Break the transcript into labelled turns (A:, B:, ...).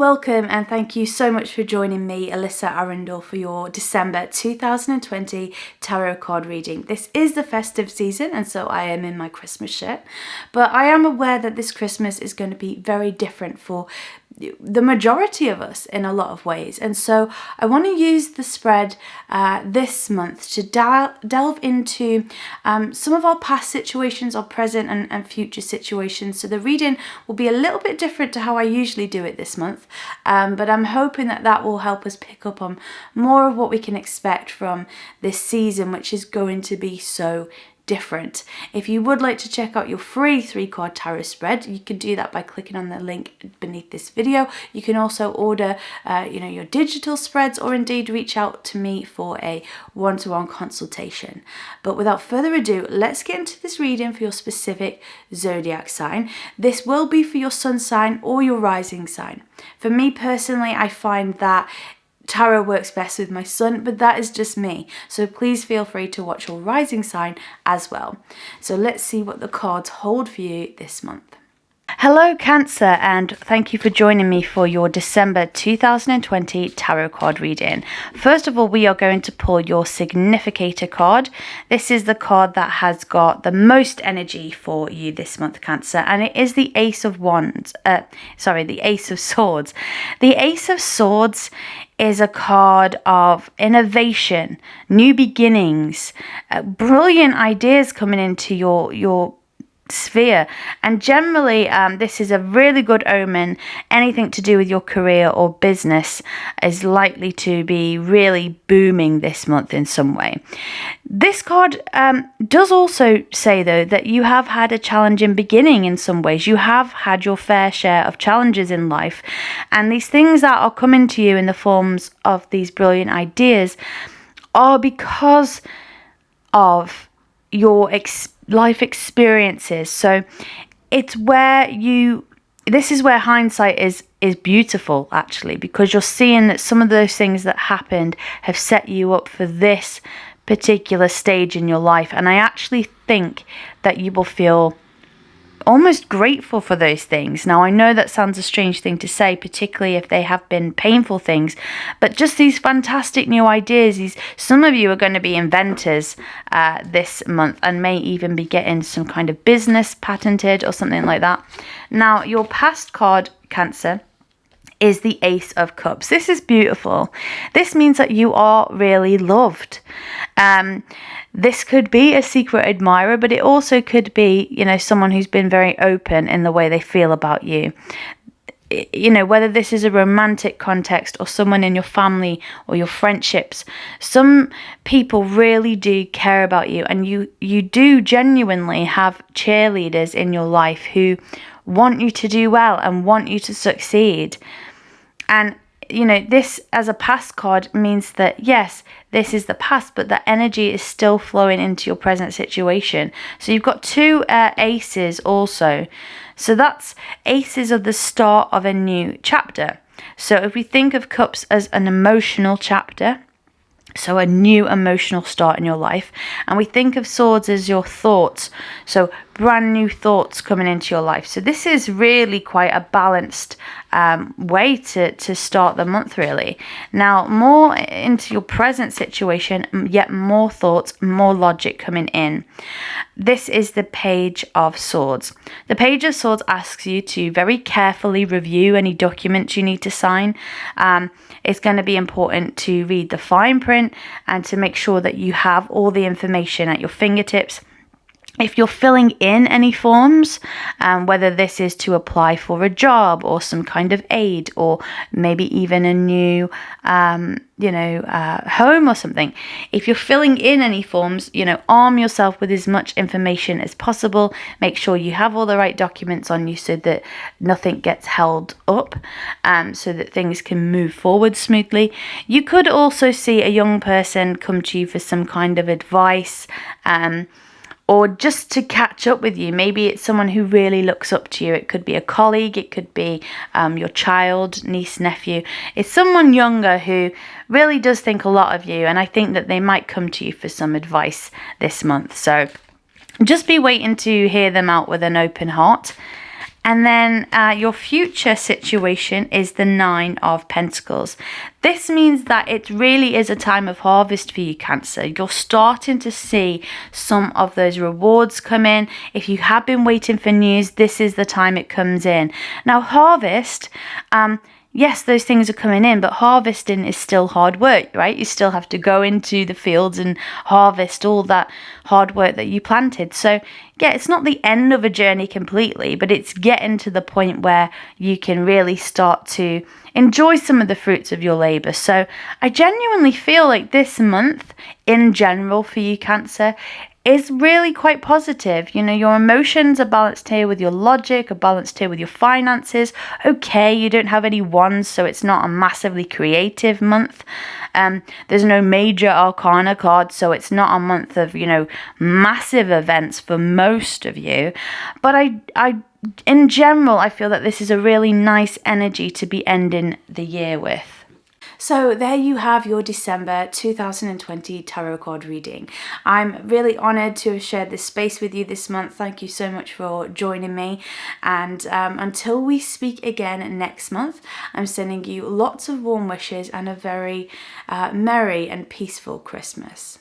A: Welcome and thank you so much for joining me, Alyssa Arundell, for your December 2020 tarot card reading. This is the festive season and so I am in my Christmas shirt, but I am aware that this Christmas is going to be very different for the majority of us in a lot of ways, and so I want to use the spread this month to delve into some of our past situations, our present and future situations. So the reading will be a little bit different to how I usually do it this month, but I'm hoping that will help us pick up on more of what we can expect from this season, which is going to be so different. If you would like to check out your free 3-card tarot spread, you can do that by clicking on the link beneath this video. You can also order your digital spreads, or indeed reach out to me for a one-to-one consultation. But without further ado, let's get into this reading for your specific zodiac sign. This will be for your sun sign or your rising sign. For me personally, I find that tarot works best with my sun, but that is just me. So please feel free to watch your rising sign as well. So let's see what the cards hold for you this month. Hello Cancer, and thank you for joining me for your December 2020 tarot card reading. First of all, we are going to pull your Significator card. This is the card that has got the most energy for you this month, Cancer, and it is the Ace of Wands. The Ace of Swords. The Ace of Swords is a card of innovation, new beginnings, brilliant ideas coming into your sphere, and generally this is a really good omen. Anything to do with your career or business is likely to be really booming this month in some way. This card does also say, though, that you have had a challenging beginning in some ways. You have had your fair share of challenges in life, and these things that are coming to you in the forms of these brilliant ideas are because of your life experiences. So it's where this is where hindsight is beautiful, actually, because you're seeing that some of those things that happened have set you up for this particular stage in your life. And I actually think that you will feel almost grateful for those things. Now, I know that sounds a strange thing to say, particularly if they have been painful things, but just these fantastic new ideas. Some of you are going to be inventors this month and may even be getting some kind of business patented or something like that. Now, your past card, Cancer, is the Ace of Cups. This is beautiful. This means that you are really loved. This could be a secret admirer, but it also could be, someone who's been very open in the way they feel about you. Whether this is a romantic context or someone in your family or your friendships, some people really do care about you, and you do genuinely have cheerleaders in your life who want you to do well and want you to succeed. And this as a past card means that, yes, this is the past, but the energy is still flowing into your present situation. So you've got two aces also. So that's aces of the start of a new chapter. So if we think of cups as an emotional chapter, so a new emotional start in your life, and we think of swords as your thoughts, so brand new thoughts coming into your life. So this is really quite a balanced way to start the month, really. Now, more into your present situation, yet more thoughts, more logic coming in. This is the Page of Swords. The Page of Swords asks you to very carefully review any documents you need to sign. It's going to be important to read the fine print and to make sure that you have all the information at your fingertips. If you're filling in any forms, whether this is to apply for a job or some kind of aid, or maybe even a new, home or something. If you're filling in any forms, arm yourself with as much information as possible. Make sure you have all the right documents on you so that nothing gets held up, so that things can move forward smoothly. You could also see a young person come to you for some kind of advice, or just to catch up with you. Maybe it's someone who really looks up to you. It could be a colleague, it could be your child, niece, nephew. It's someone younger who really does think a lot of you, and I think that they might come to you for some advice this month. So just be waiting to hear them out with an open heart. And then your future situation is the Nine of Pentacles. This means that it really is a time of harvest for you, Cancer. You're starting to see some of those rewards come in. If you have been waiting for news, this is the time it comes in. Now, harvest, yes, those things are coming in, but harvesting is still hard work, right? You still have to go into the fields and harvest all that hard work that you planted. So yeah, it's not the end of a journey completely, but it's getting to the point where you can really start to enjoy some of the fruits of your labor. So I genuinely feel like this month in general for you, Cancer, is really quite positive. You know, your emotions are balanced here with your logic, are balanced here with your finances. Okay, you don't have any wands, so it's not a massively creative month. There's no major arcana card, so it's not a month of, you know, massive events for most of you. But I in general, I feel that this is a really nice energy to be ending the year with. So there you have your December 2020 tarot card reading. I'm really honoured to have shared this space with you this month. Thank you so much for joining me. And until we speak again next month, I'm sending you lots of warm wishes and a very merry and peaceful Christmas.